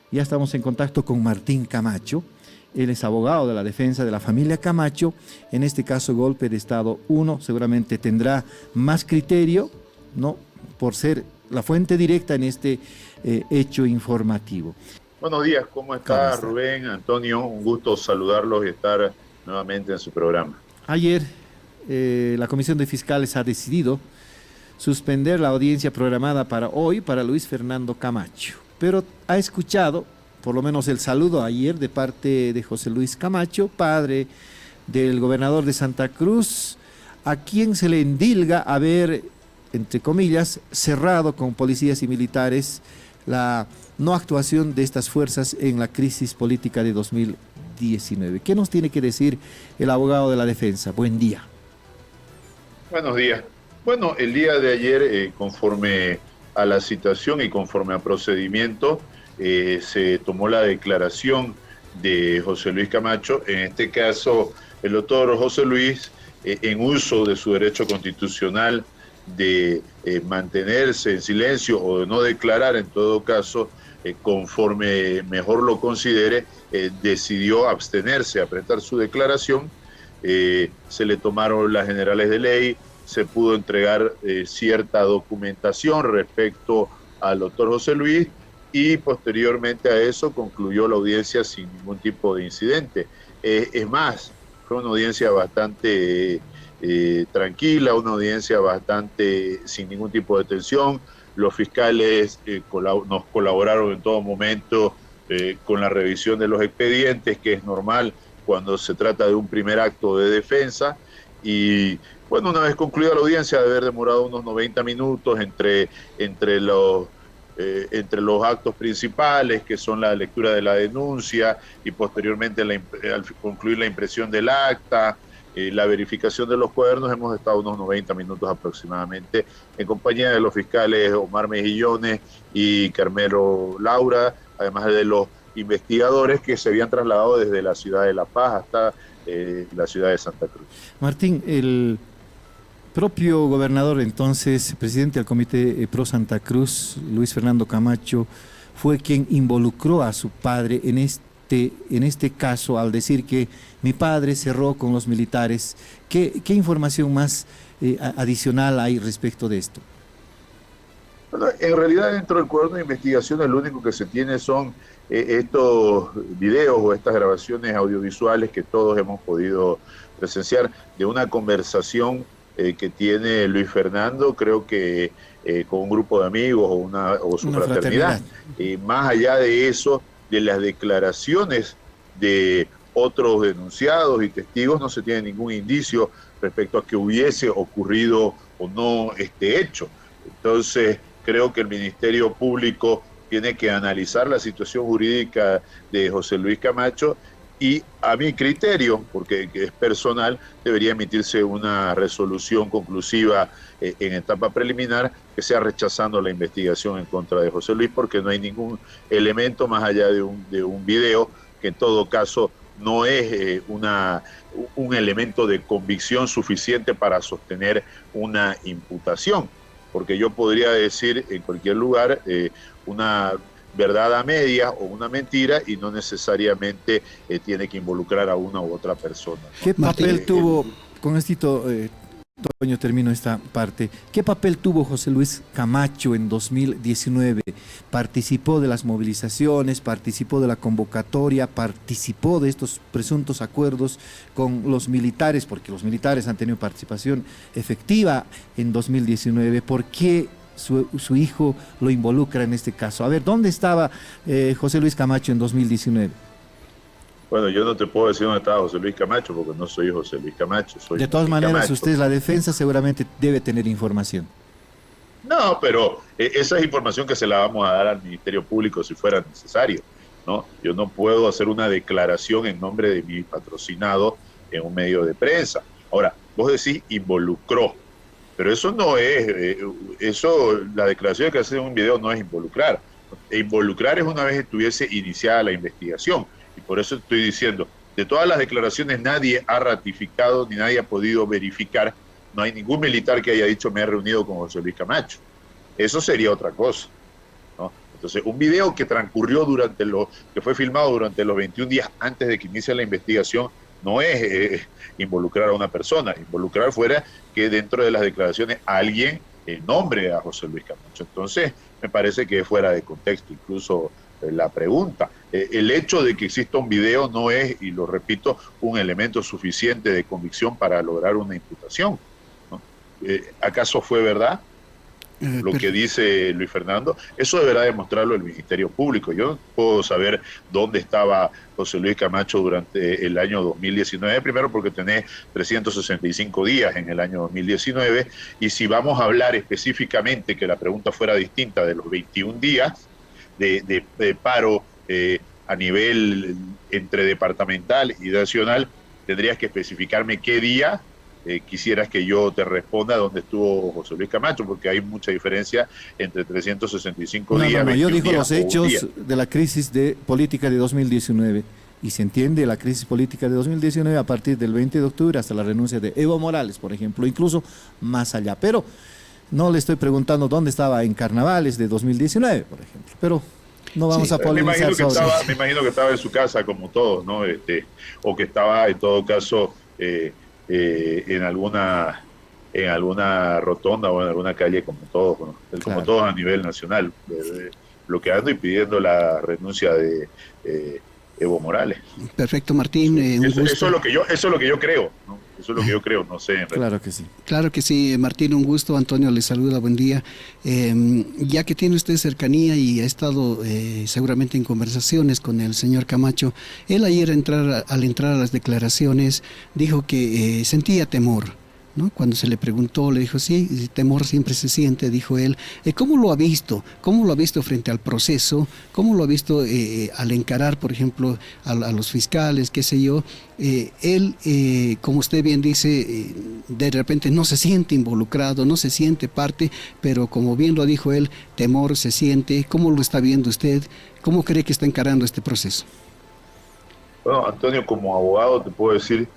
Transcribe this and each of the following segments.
Ya estamos en contacto con Martín Camacho. Él es abogado de la defensa de la familia Camacho. En este caso, golpe de Estado 1, seguramente tendrá más criterio, ¿no?, por ser la fuente directa en este hecho informativo. Buenos días, ¿cómo está Rubén, Antonio? Un gusto saludarlos y estar nuevamente en su programa. Ayer, la Comisión de Fiscales ha decidido suspender la audiencia programada para hoy para Luis Fernando Camacho, pero ha escuchado, por lo menos el saludo ayer de parte de José Luis Camacho, padre del gobernador de Santa Cruz, a quien se le endilga haber, entre comillas, cerrado con policías y militares la no actuación de estas fuerzas en la crisis política de 2019. ¿Qué nos tiene que decir el abogado de la defensa? Buen día. Buenos días. Bueno, el día de ayer, conforme a la citación y conforme a procedimiento, se tomó la declaración de José Luis Camacho. En este caso, el doctor José Luis, en uso de su derecho constitucional de mantenerse en silencio o de no declarar, en todo caso, conforme mejor lo considere, decidió abstenerse a prestar su declaración. Se le tomaron las generales de ley, se pudo entregar cierta documentación respecto al doctor José Luis y posteriormente a eso concluyó la audiencia sin ningún tipo de incidente. Es más, fue una audiencia bastante tranquila, una audiencia bastante sin ningún tipo de tensión. Los fiscales nos colaboraron en todo momento con la revisión de los expedientes, que es normal cuando se trata de un primer acto de defensa. Y bueno, una vez concluida la audiencia, de haber demorado unos 90 minutos entre los actos principales, que son la lectura de la denuncia y posteriormente al concluir la impresión del acta, la verificación de los cuadernos, hemos estado unos 90 minutos aproximadamente en compañía de los fiscales Omar Mejillones y Carmelo Laura, además de los investigadores que se habían trasladado desde la ciudad de La Paz hasta la ciudad de Santa Cruz. Martín, el propio gobernador, entonces presidente del Comité Pro Santa Cruz, Luis Fernando Camacho, fue quien involucró a su padre en este caso al decir que mi padre cerró con los militares. ¿Qué información más adicional hay respecto de esto? Bueno, en realidad dentro del cuaderno de investigaciones lo único que se tiene son estos videos o estas grabaciones audiovisuales que todos hemos podido presenciar de una conversación que tiene Luis Fernando, creo que con un grupo de amigos o su fraternidad. Más allá de eso, de las declaraciones de otros denunciados y testigos, no se tiene ningún indicio respecto a que hubiese ocurrido o no este hecho. Entonces, creo que el Ministerio Público tiene que analizar la situación jurídica de José Luis Camacho y, a mi criterio, porque es personal, debería emitirse una resolución conclusiva en etapa preliminar que sea rechazando la investigación en contra de José Luis, porque no hay ningún elemento más allá de un video que en todo caso no es un elemento de convicción suficiente para sostener una imputación. Porque yo podría decir en cualquier lugar una verdad a medias o una mentira y no necesariamente tiene que involucrar a una u otra persona, ¿no? ¿Qué papel tuvo, con esto, Toño, termino esta parte, qué papel tuvo José Luis Camacho en 2019? ¿Participó de las movilizaciones, participó de la convocatoria, participó de estos presuntos acuerdos con los militares? Porque los militares han tenido participación efectiva en 2019. ¿Por qué su hijo lo involucra en este caso? A ver, ¿dónde estaba José Luis Camacho en 2019? Bueno, yo no te puedo decir dónde estaba José Luis Camacho, porque no soy José Luis Camacho. Soy de todas maneras, Camacho. Usted, la defensa, seguramente debe tener información. No, pero esa es información que se la vamos a dar al Ministerio Público si fuera necesario, ¿no? Yo no puedo hacer una declaración en nombre de mi patrocinado en un medio de prensa. Ahora, vos decís involucró, pero eso no es, la declaración que hace en un video no es involucrar. Involucrar es una vez estuviese iniciada la investigación. Y por eso estoy diciendo, de todas las declaraciones nadie ha ratificado ni nadie ha podido verificar. No hay ningún militar que haya dicho me he reunido con José Luis Camacho. Eso sería otra cosa, ¿no? Entonces, un video que transcurrió que fue filmado durante los 21 días antes de que inicie la investigación, no es involucrar a una persona. Involucrar fuera que dentro de las declaraciones alguien nombre a José Luis Camacho. Entonces, me parece que es fuera de contexto incluso la pregunta. El hecho de que exista un video no es, y lo repito, un elemento suficiente de convicción para lograr una imputación, ¿no? ¿Acaso fue verdad lo que dice Luis Fernando? Eso deberá demostrarlo el Ministerio Público. Yo no puedo saber dónde estaba José Luis Camacho durante el año 2019, primero porque tenés 365 días en el año 2019, y si vamos a hablar específicamente, que la pregunta fuera distinta, de los 21 días de paro a nivel entre departamental y nacional, tendrías que especificarme qué día quisieras que yo te responda dónde estuvo José Luis Camacho, porque hay mucha diferencia entre 365 días. No, yo digo los hechos de la crisis política de 2019, y se entiende la crisis política de 2019 a partir del 20 de octubre hasta la renuncia de Evo Morales, por ejemplo, incluso más allá. Pero no le estoy preguntando dónde estaba en carnavales de 2019, por ejemplo, pero no vamos a polemizar sobre eso. Me imagino que estaba en su casa como todos, ¿no? O que estaba en todo caso en alguna rotonda o en alguna calle como todos, ¿no? Como claro, todos a nivel nacional, bloqueando y pidiendo la renuncia de Evo Morales. Perfecto, Martín. Eso es lo que yo creo, ¿no? Eso es lo que yo creo, no sé. Claro que sí. Claro que sí, Martín, un gusto. Antonio le saluda, buen día. Ya que tiene usted cercanía y ha estado seguramente en conversaciones con el señor Camacho, él ayer al entrar a las declaraciones dijo que sentía temor, ¿no? Cuando se le preguntó, le dijo, sí, temor siempre se siente, dijo él. ¿Cómo lo ha visto? ¿Cómo lo ha visto frente al proceso? ¿Cómo lo ha visto al encarar, por ejemplo, a los fiscales, qué sé yo? Él, como usted bien dice, de repente no se siente involucrado, no se siente parte, pero como bien lo dijo él, temor se siente. ¿Cómo lo está viendo usted? ¿Cómo cree que está encarando este proceso? Bueno, Antonio, como abogado te puedo decir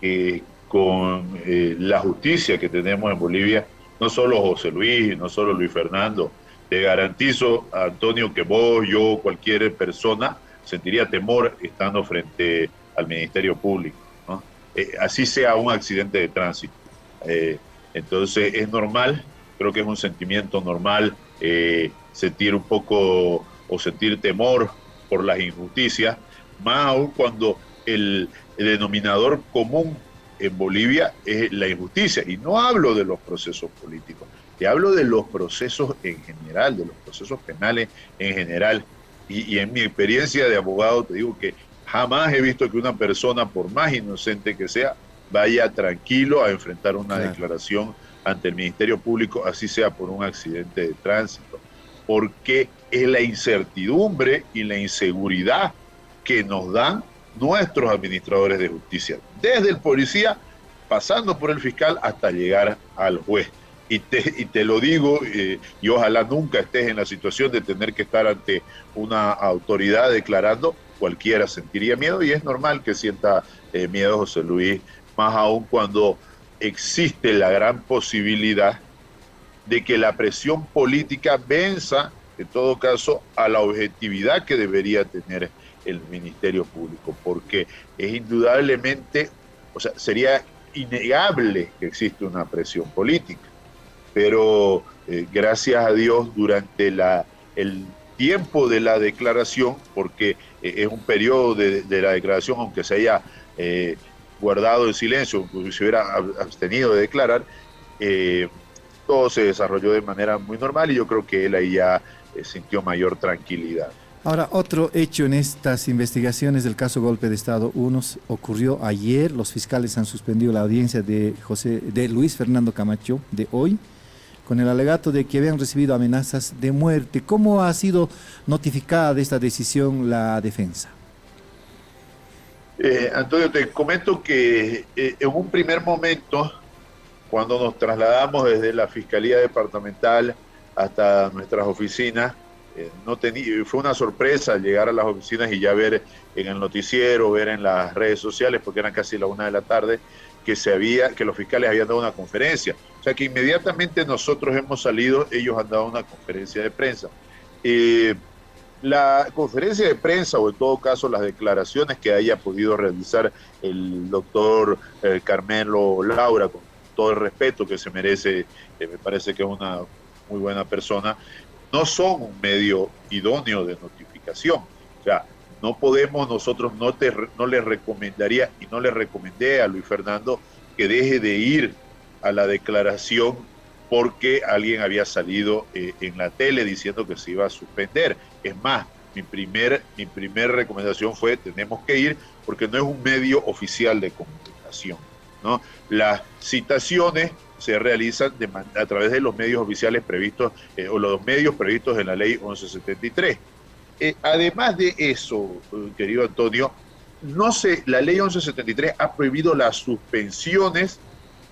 que con la justicia que tenemos en Bolivia, no solo José Luis, no solo Luis Fernando, te garantizo, Antonio, que vos, yo, cualquier persona sentiría temor estando frente al Ministerio Público, ¿no? Así sea un accidente de tránsito. Entonces es normal, creo que es un sentimiento normal sentir un poco o sentir temor por las injusticias, más aún cuando el denominador común en Bolivia es la injusticia. Y no hablo de los procesos políticos, te hablo de los procesos en general, de los procesos penales en general. Y en mi experiencia de abogado te digo que jamás he visto que una persona, por más inocente que sea, vaya tranquilo a enfrentar una declaración ante el Ministerio Público, así sea por un accidente de tránsito, porque es la incertidumbre y la inseguridad que nos dan nuestros administradores de justicia, desde el policía, pasando por el fiscal, hasta llegar al juez. Y te lo digo, y ojalá nunca estés en la situación de tener que estar ante una autoridad declarando, cualquiera sentiría miedo, y es normal que sienta miedo José Luis, más aún cuando existe la gran posibilidad de que la presión política venza, en todo caso, a la objetividad que debería tener el Ministerio Público, porque es indudablemente, o sea, sería innegable que existe una presión política, pero gracias a Dios durante el tiempo de la declaración, porque es un periodo de la declaración, aunque se haya guardado en silencio, se hubiera abstenido de declarar, todo se desarrolló de manera muy normal, y yo creo que él ahí ya sintió mayor tranquilidad. Ahora, otro hecho en estas investigaciones del caso Golpe de Estado 1 ocurrió ayer. Los fiscales han suspendido la audiencia de Luis Fernando Camacho de hoy, con el alegato de que habían recibido amenazas de muerte. ¿Cómo ha sido notificada de esta decisión la defensa? Antonio, te comento que en un primer momento, cuando nos trasladamos desde la Fiscalía Departamental hasta nuestras oficinas, fue una sorpresa llegar a las oficinas y ya ver en el noticiero, ver en las redes sociales, porque eran casi la 1 de la tarde, que los fiscales habían dado una conferencia. O sea que inmediatamente nosotros hemos salido, ellos han dado una conferencia de prensa. La conferencia de prensa, o en todo caso las declaraciones que haya podido realizar el doctor Carmelo Laura, con todo el respeto que se merece, me parece que es una muy buena persona, no son un medio idóneo de notificación. O sea, no podemos nosotros, no le recomendaría y no le recomendé a Luis Fernando que deje de ir a la declaración porque alguien había salido en la tele diciendo que se iba a suspender. Es más, mi primer recomendación fue: tenemos que ir porque no es un medio oficial de comunicación, ¿no? Las citaciones se realizan a través de los medios oficiales previstos o los medios previstos en la ley 1173. Además de eso, querido Antonio, la ley 1173 ha prohibido las suspensiones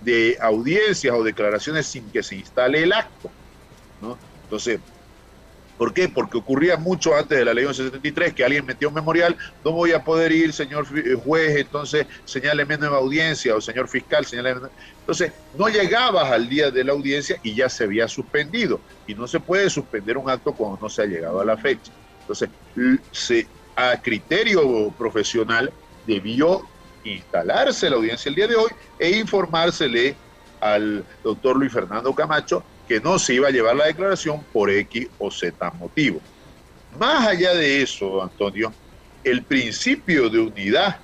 de audiencias o declaraciones sin que se instale el acto, ¿no? Entonces, ¿por qué? Porque ocurría mucho antes de la ley 1173 que alguien metió un memorial: no voy a poder ir, señor juez, entonces señáleme nueva audiencia, o señor fiscal, señáleme. Entonces, no llegabas al día de la audiencia y ya se había suspendido, y no se puede suspender un acto cuando no se ha llegado a la fecha. Entonces, a criterio profesional debió instalarse la audiencia el día de hoy e informársele al doctor Luis Fernando Camacho que no se iba a llevar la declaración por X o Z motivo. Más allá de eso, Antonio, el principio de unidad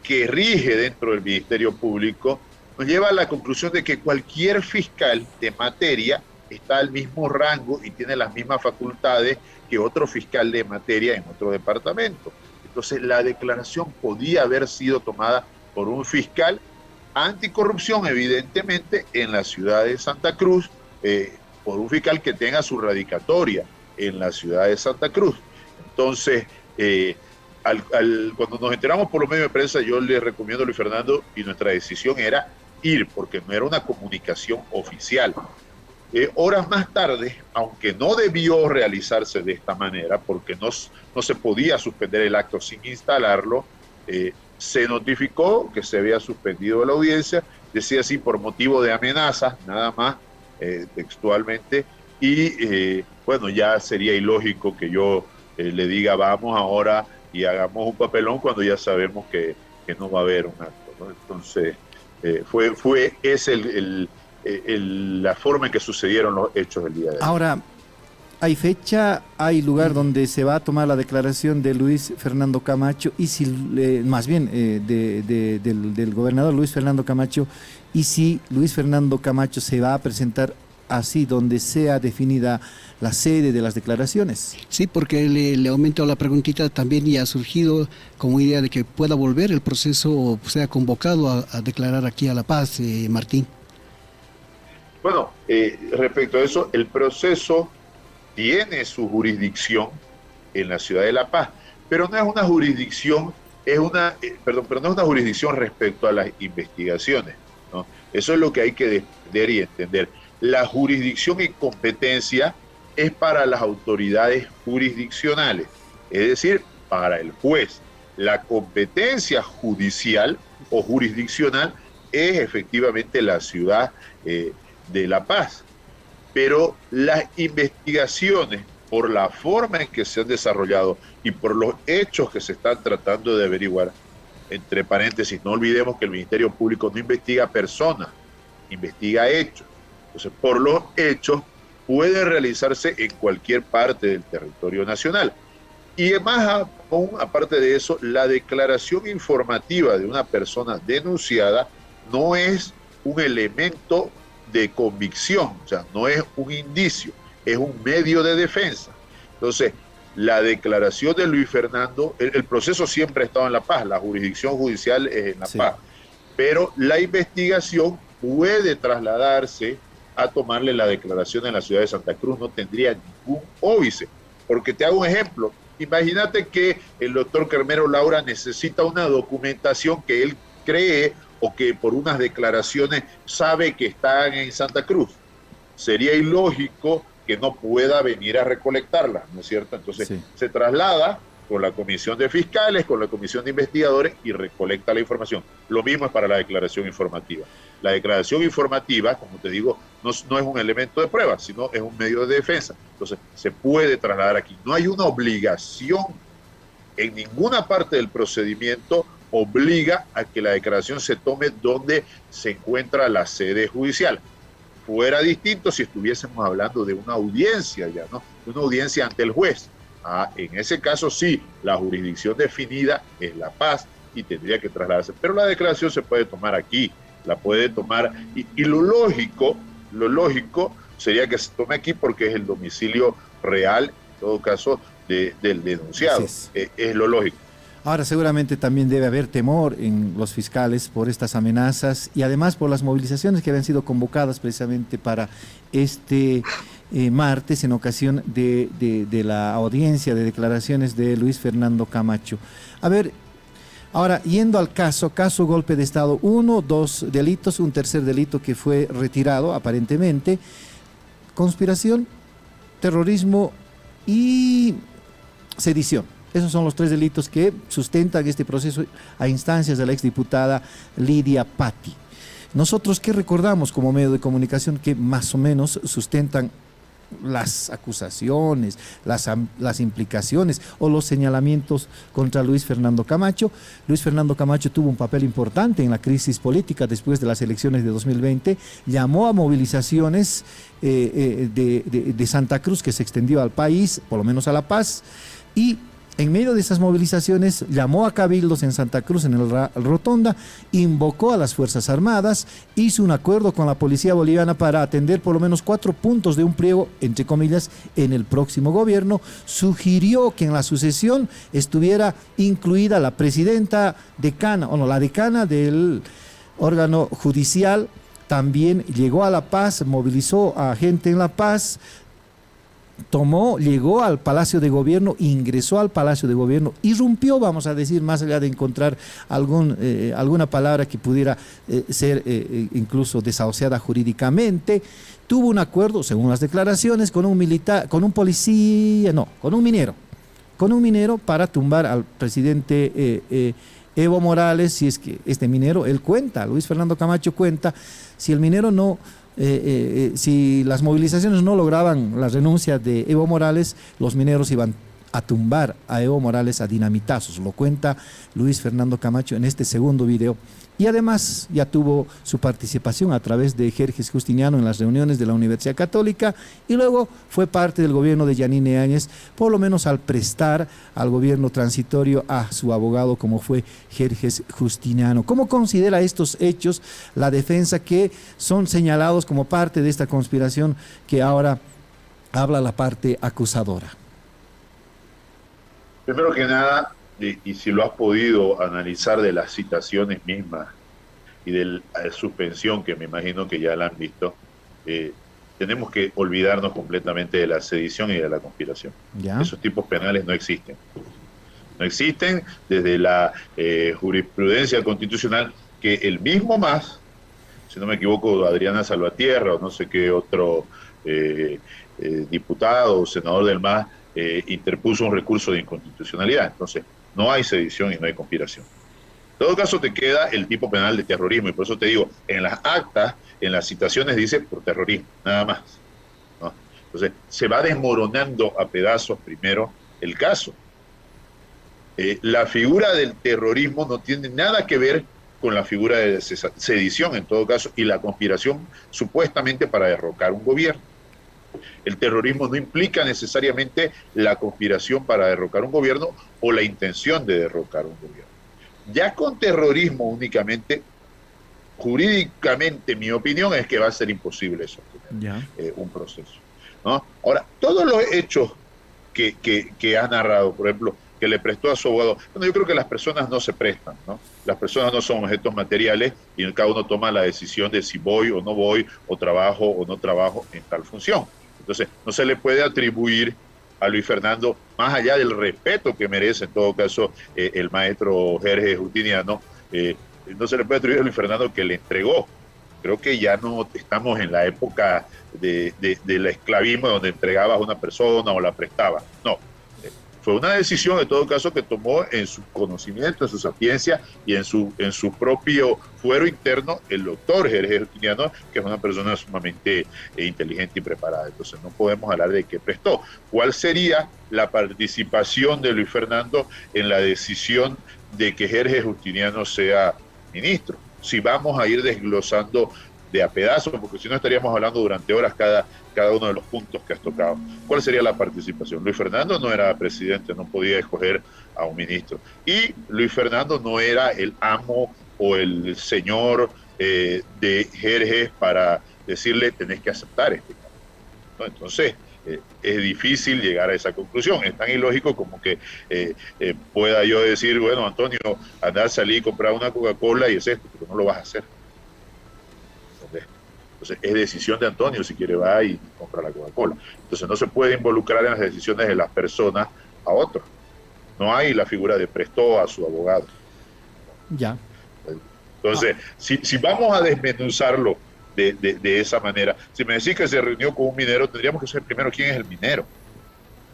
que rige dentro del Ministerio Público nos lleva a la conclusión de que cualquier fiscal de materia está al mismo rango y tiene las mismas facultades que otro fiscal de materia en otro departamento. Entonces, la declaración podía haber sido tomada por un fiscal anticorrupción, evidentemente, en la ciudad de Santa Cruz, por un fiscal que tenga su radicatoria en la ciudad de Santa Cruz. Entonces, cuando nos enteramos por los medios de prensa, yo le recomiendo a Luis Fernando, y nuestra decisión era ir, porque no era una comunicación oficial. Horas más tarde, aunque no debió realizarse de esta manera, porque no se podía suspender el acto sin instalarlo, se notificó que se había suspendido la audiencia, decía así, por motivo de amenazas, nada más, textualmente, y bueno, ya sería ilógico que yo le diga vamos ahora y hagamos un papelón cuando ya sabemos que no va a haber un acto, ¿no? Entonces, es la forma en que sucedieron los hechos del día de hoy. Ahora, ¿hay fecha, hay lugar donde se va a tomar la declaración de Luis Fernando Camacho, y si, más bien, del gobernador Luis Fernando Camacho, y si Luis Fernando Camacho se va a presentar así donde sea definida la sede de las declaraciones? Sí, porque le aumento la preguntita también, y ha surgido como idea de que pueda volver el proceso o sea convocado a declarar aquí a La Paz, Martín. Bueno, respecto a eso, el proceso tiene su jurisdicción en la ciudad de La Paz, pero no es una jurisdicción, pero no es una jurisdicción respecto a las investigaciones, ¿no? Eso es lo que hay que defender y entender. La jurisdicción y competencia es para las autoridades jurisdiccionales, es decir, para el juez. La competencia judicial o jurisdiccional es efectivamente la ciudad de La Paz. Pero las investigaciones, por la forma en que se han desarrollado y por los hechos que se están tratando de averiguar, entre paréntesis, no olvidemos que el Ministerio Público no investiga personas, investiga hechos. Entonces, por los hechos puede realizarse en cualquier parte del territorio nacional. Y además, aún aparte de eso, la declaración informativa de una persona denunciada no es un elemento de convicción, o sea, no es un indicio, es un medio de defensa. Entonces, la declaración de Luis Fernando, el proceso siempre ha estado en La Paz, la jurisdicción judicial es en La Paz, pero la investigación puede trasladarse a tomarle la declaración en la ciudad de Santa Cruz, no tendría ningún óbice, porque te hago un ejemplo. Imagínate que el doctor Carmelo Laura necesita una documentación que él cree o que por unas declaraciones sabe que están en Santa Cruz. Sería ilógico que no pueda venir a recolectarla, ¿no es cierto? Entonces se traslada con la comisión de fiscales, con la comisión de investigadores y recolecta la información. Lo mismo es para la declaración informativa. La declaración informativa, como te digo, no es un elemento de prueba, sino es un medio de defensa. Entonces, se puede trasladar aquí. No hay una obligación en ninguna parte del procedimiento obliga a que la declaración se tome donde se encuentra la sede judicial. Fuera distinto si estuviésemos hablando de una audiencia ya, ¿no? Una audiencia ante el juez. En ese caso sí, la jurisdicción definida es La Paz y tendría que trasladarse. Pero la declaración se puede tomar aquí, la puede tomar, y lo lógico sería que se tome aquí porque es el domicilio real, en todo caso, del denunciado. Es lo lógico. Ahora seguramente también debe haber temor en los fiscales por estas amenazas y además por las movilizaciones que habían sido convocadas precisamente para este martes en ocasión de la audiencia de declaraciones de Luis Fernando Camacho. A ver, ahora yendo al caso golpe de Estado, 1, 2 delitos, un tercer delito que fue retirado aparentemente, conspiración, terrorismo y sedición. Esos son los 3 delitos que sustentan este proceso a instancias de la exdiputada Lidia Patti. Nosotros, ¿qué recordamos como medio de comunicación que más o menos sustentan las acusaciones, las implicaciones o los señalamientos contra Luis Fernando Camacho? Luis Fernando Camacho tuvo un papel importante en la crisis política después de las elecciones de 2020, llamó a movilizaciones de Santa Cruz que se extendió al país, por lo menos a La Paz, y en medio de esas movilizaciones llamó a cabildos en Santa Cruz, en el Rotonda, invocó a las Fuerzas Armadas, hizo un acuerdo con la policía boliviana para atender por lo menos 4 puntos de un pliego, entre comillas, en el próximo gobierno. Sugirió que en la sucesión estuviera incluida la presidenta decana, o no, la decana del órgano judicial. También llegó a La Paz, movilizó a gente en La Paz, llegó al Palacio de Gobierno, ingresó al Palacio de Gobierno, irrumpió, vamos a decir, más allá de encontrar alguna palabra que pudiera ser incluso desahuciada jurídicamente. Tuvo un acuerdo, según las declaraciones, con un minero para tumbar al presidente Evo Morales. Si es que este minero, Luis Fernando Camacho cuenta, si el minero no... si las movilizaciones no lograban la renuncia de Evo Morales, los mineros iban a tumbar a Evo Morales a dinamitazos. Lo cuenta Luis Fernando Camacho en este segundo video. Y además ya tuvo su participación a través de Jerjes Justiniano en las reuniones de la Universidad Católica y luego fue parte del gobierno de Yanine Áñez, por lo menos al prestar al gobierno transitorio a su abogado como fue Jerjes Justiniano. ¿Cómo considera estos hechos la defensa que son señalados como parte de esta conspiración que ahora habla la parte acusadora? Primero que nada, y si lo has podido analizar de las citaciones mismas y de la suspensión, que me imagino que ya la han visto, tenemos que olvidarnos completamente de la sedición y de la conspiración. ¿Ya? Esos tipos penales no existen. No existen desde la jurisprudencia constitucional que el mismo MAS, si no me equivoco, Adriana Salvatierra o no sé qué otro diputado o senador del MAS, interpuso un recurso de inconstitucionalidad. Entonces, no hay sedición y no hay conspiración. En todo caso, te queda el tipo penal de terrorismo, y por eso te digo, en las actas, en las citaciones dice por terrorismo, nada más, ¿no? Entonces, se va desmoronando a pedazos primero el caso. La figura del terrorismo no tiene nada que ver con la figura de sedición, en todo caso, y la conspiración supuestamente para derrocar un gobierno. El terrorismo no implica necesariamente la conspiración para derrocar un gobierno o la intención de derrocar un gobierno. Ya con terrorismo únicamente, jurídicamente, mi opinión es que va a ser imposible sostener un proceso, ¿no? Ahora, todos los hechos que ha narrado, por ejemplo, que le prestó a su abogado, bueno, yo creo que las personas no se prestan, ¿no? Las personas no son objetos materiales y cada uno toma la decisión de si voy o no voy, o trabajo o no trabajo en tal función. Entonces, no se le puede atribuir a Luis Fernando, más allá del respeto que merece en todo caso el maestro Jerjes Justiniano, no se le puede atribuir a Luis Fernando que le entregó. Creo que ya no estamos en la época del esclavismo donde entregabas a una persona o la prestabas. No. Fue una decisión, en todo caso, que tomó en su conocimiento, en su sapiencia y en su propio fuero interno el doctor Jerjes Justiniano, que es una persona sumamente inteligente y preparada. Entonces no podemos hablar de qué prestó. ¿Cuál sería la participación de Luis Fernando en la decisión de que Jerjes Justiniano sea ministro? Si vamos a ir desglosando de a pedazos, porque si no estaríamos hablando durante horas cada uno de los puntos que has tocado. ¿Cuál sería la participación? Luis Fernando no era presidente, no podía escoger a un ministro. Y Luis Fernando no era el amo o el señor de Jerjes para decirle tenés que aceptar este cambio, ¿no? Entonces, es difícil llegar a esa conclusión. Es tan ilógico como que pueda yo decir, bueno, Antonio, andar, salir y comprar una Coca-Cola y es esto, pero no lo vas a hacer. Entonces es decisión de Antonio si quiere va y compra la Coca-Cola. Entonces no se puede involucrar en las decisiones de las personas a otros. No hay la figura de prestó a su abogado. Ya. Entonces, si vamos a desmenuzarlo de esa manera, si me decís que se reunió con un minero, tendríamos que saber primero quién es el minero,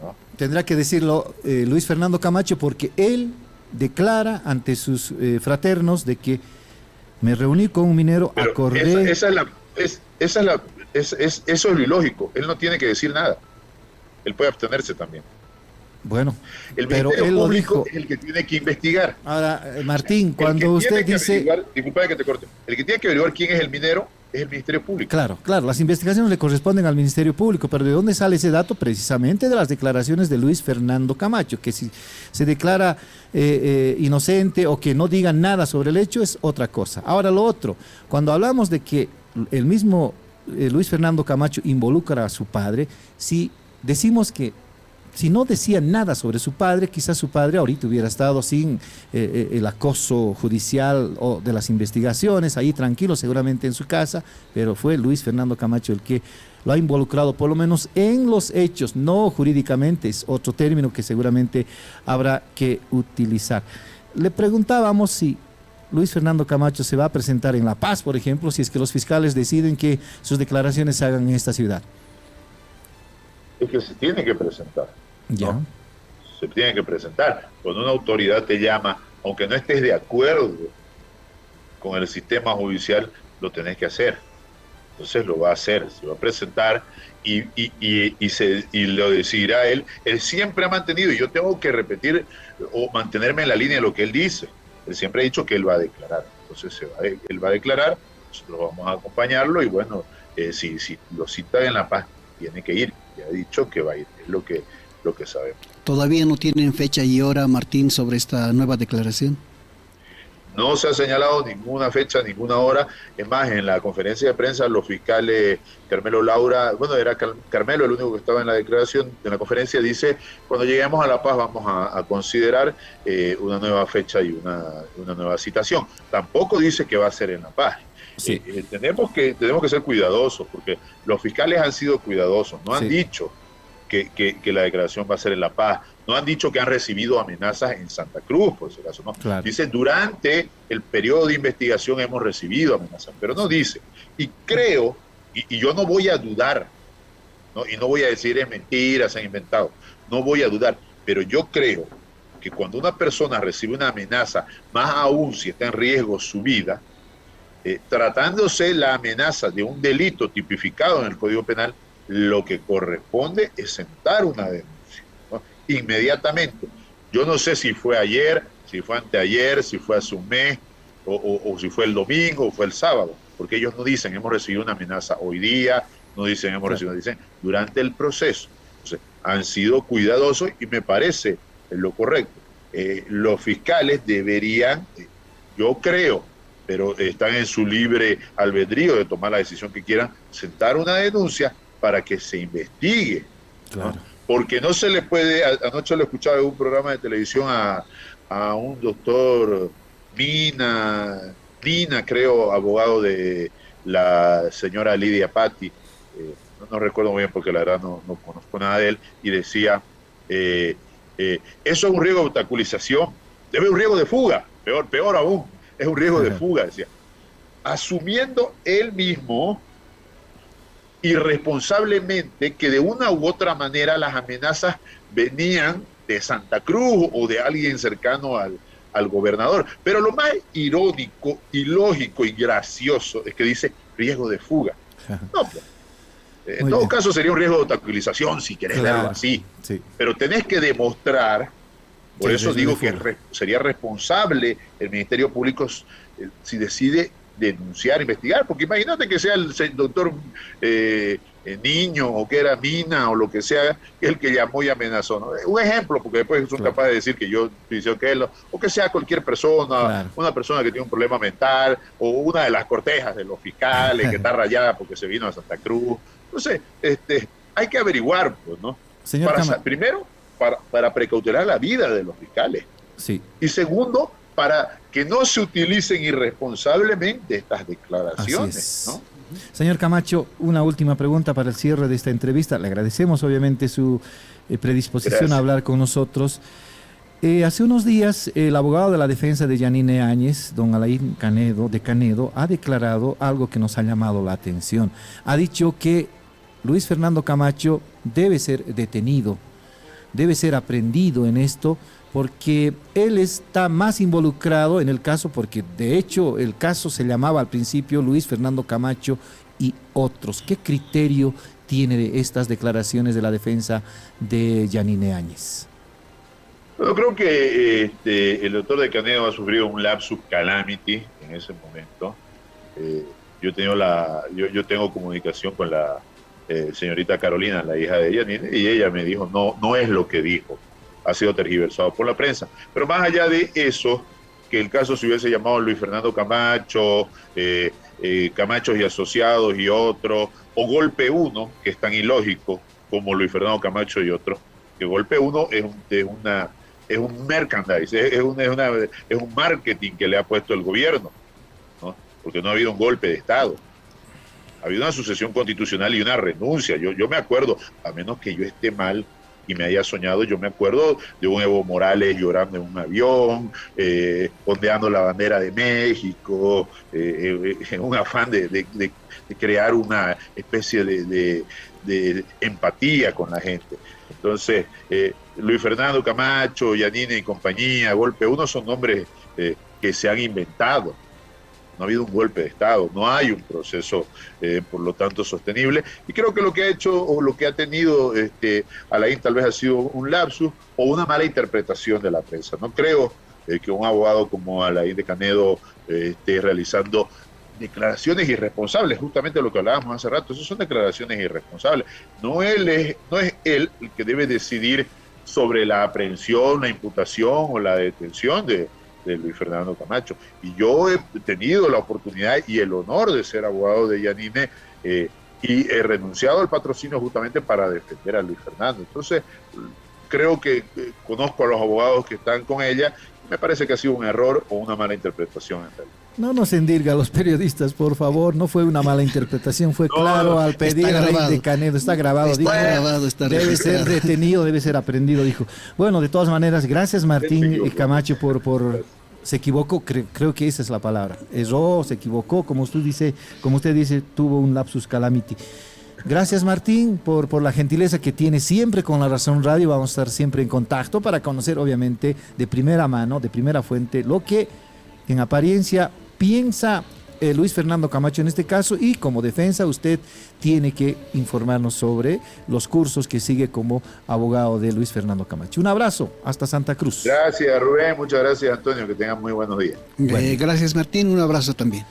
¿no? Tendrá que decirlo Luis Fernando Camacho, porque él declara ante sus fraternos de que me reuní con un minero, pero acordé... eso es lo ilógico. Él no tiene que decir nada. Él puede abstenerse también. Bueno, el pero Ministerio él lo Público dijo. es el que tiene que investigar. Ahora, Martín, cuando usted dice... Disculpa que te corte. El que tiene que averiguar quién es el minero es el Ministerio Público. Claro, las investigaciones le corresponden al Ministerio Público, pero ¿de dónde sale ese dato? Precisamente de las declaraciones de Luis Fernando Camacho, que si se declara inocente o que no diga nada sobre el hecho es otra cosa. Ahora lo otro, cuando hablamos de que el mismo Luis Fernando Camacho involucra a su padre, si decimos que si no decía nada sobre su padre, quizás su padre ahorita hubiera estado sin el acoso judicial o de las investigaciones, ahí tranquilo seguramente en su casa, pero fue Luis Fernando Camacho el que lo ha involucrado, por lo menos en los hechos, no jurídicamente, es otro término que seguramente habrá que utilizar. Le preguntábamos si Luis Fernando Camacho se va a presentar en La Paz, por ejemplo, si es que los fiscales deciden que sus declaraciones se hagan en esta ciudad. Es que se tiene que presentar. Ya. ¿No? Se tiene que presentar. Cuando una autoridad te llama, aunque no estés de acuerdo con el sistema judicial, lo tenés que hacer. Entonces lo va a hacer, se va a presentar y lo decidirá él. Él siempre ha mantenido, y yo tengo que repetir o mantenerme en la línea de lo que él dice. Él siempre ha dicho que él va a declarar. Entonces él va a declarar, nosotros vamos a acompañarlo y bueno, si lo cita en La Paz, tiene que ir. Ya ha dicho que va a ir, es lo que sabemos. ¿Todavía no tienen fecha y hora, Martín, sobre esta nueva declaración? No se ha señalado ninguna fecha, ninguna hora. Es más, en la conferencia de prensa, los fiscales Carmelo Laura, bueno, era Carmelo el único que estaba en la declaración, en la conferencia, dice, cuando lleguemos a La Paz vamos a considerar una nueva fecha y una nueva citación. Tampoco dice que va a ser en La Paz. Sí. Tenemos que ser cuidadosos, porque los fiscales han sido cuidadosos, no han dicho que la declaración va a ser en La Paz, no han dicho que han recibido amenazas en Santa Cruz, por si acaso, no. Claro. Dice, durante el periodo de investigación hemos recibido amenazas, pero no dice. Y creo, y yo no voy a dudar, ¿no? Y no voy a decir es mentira, se han inventado, no voy a dudar, pero yo creo que cuando una persona recibe una amenaza, más aún si está en riesgo su vida, tratándose la amenaza de un delito tipificado en el Código Penal, lo que corresponde es sentar una denuncia, ¿no? Inmediatamente. Yo no sé si fue ayer, si fue anteayer, si fue hace un mes, o si fue el domingo, o fue el sábado, porque ellos no dicen hemos recibido una amenaza hoy día, no dicen hemos recibido, dicen durante el proceso. Entonces, han sido cuidadosos y me parece lo correcto. Los fiscales deberían, yo creo, pero están en su libre albedrío de tomar la decisión que quieran, sentar una denuncia para que se investigue. Claro. ¿No? Porque no se le puede, anoche lo escuchaba en un programa de televisión a un doctor Nina, creo, abogado de la señora Lidia Patti, no recuerdo muy bien porque la verdad no conozco nada de él, y decía, eso es un riesgo de obstaculización, es un riesgo de fuga, peor aún, es un riesgo de fuga, decía, asumiendo él mismo irresponsablemente que de una u otra manera las amenazas venían de Santa Cruz o de alguien cercano al gobernador. Pero lo más irónico, ilógico y gracioso es que dice riesgo de fuga. No, pues, en todo caso sería un riesgo de obstaculización, si querés verlo así. Sí. Pero tenés que demostrar, por eso digo que sería responsable el Ministerio Público si decide denunciar, investigar, porque imagínate que sea el doctor Niño o que era Mina o lo que sea, que es el que llamó y amenazó, ¿no? Un ejemplo, porque después son capaces de decir que yo hice aquello, o que sea cualquier persona, una persona que tiene un problema mental, o una de las cortejas de los fiscales que está rayada porque se vino a Santa Cruz. Entonces, hay que averiguar, pues, ¿no? Primero, para precautelar la vida de los fiscales. Sí. Y segundo, para que no se utilicen irresponsablemente estas declaraciones, ¿no? Señor Camacho, una última pregunta para el cierre de esta entrevista. Le agradecemos obviamente su predisposición a hablar con nosotros. Hace unos días, el abogado de la defensa de Yanine Áñez, don Alain Canedo, ha declarado algo que nos ha llamado la atención. Ha dicho que Luis Fernando Camacho debe ser detenido, debe ser aprehendido en esto, porque él está más involucrado en el caso, porque de hecho el caso se llamaba al principio Luis Fernando Camacho y otros. ¿Qué criterio tiene de estas declaraciones de la defensa de Yanine Áñez? Bueno, creo que el doctor de Canedo ha sufrido un lapsus calamity en ese momento. Yo tengo comunicación con la señorita Carolina, la hija de Yanine, y ella me dijo, no es lo que dijo. Ha sido tergiversado por la prensa. Pero más allá de eso, que el caso se hubiese llamado Luis Fernando Camacho, Camacho y Asociados y otros, o Golpe 1, que es tan ilógico como Luis Fernando Camacho y otros, que Golpe 1 es un merchandise, es un marketing que le ha puesto el gobierno, ¿no? Porque no ha habido un golpe de Estado. Ha habido una sucesión constitucional y una renuncia. Yo me acuerdo, a menos que yo esté mal y me haya soñado, yo me acuerdo de un Evo Morales llorando en un avión, ondeando la bandera de México, en un afán de crear una especie de empatía con la gente. Entonces, Luis Fernando Camacho, Yanine y compañía, Golpe 1 son nombres que se han inventado. No ha habido un golpe de Estado, no hay un proceso, por lo tanto, sostenible. Y creo que lo que ha hecho o lo que ha tenido Alain tal vez ha sido un lapsus o una mala interpretación de la prensa. No creo que un abogado como Alain de Canedo esté realizando declaraciones irresponsables, justamente lo que hablábamos hace rato. Esas son declaraciones irresponsables. No es él el que debe decidir sobre la aprehensión, la imputación o la detención de Luis Fernando Camacho. Y yo he tenido la oportunidad y el honor de ser abogado de Yanine y he renunciado al patrocinio justamente para defender a Luis Fernando. Entonces, creo que conozco a los abogados que están con ella. Me parece que ha sido un error o una mala interpretación en realidad. No nos endirga a los periodistas, por favor. No fue una mala interpretación, fue claro al pedir a Alain de Canedo. Está grabado. Debe ser detenido, debe ser aprendido, dijo. Bueno, de todas maneras, gracias Martín Camacho por se equivocó, creo que esa es la palabra. Erró, se equivocó, como usted dice, tuvo un lapsus calamity. Gracias Martín por la gentileza que tiene siempre con La Razón Radio. Vamos a estar siempre en contacto para conocer obviamente de primera mano, de primera fuente, lo que en apariencia piensa Luis Fernando Camacho en este caso, y como defensa usted tiene que informarnos sobre los cursos que sigue como abogado de Luis Fernando Camacho. Un abrazo, hasta Santa Cruz. Gracias Rubén, muchas gracias Antonio, que tengan muy buenos días. Gracias Martín, un abrazo también.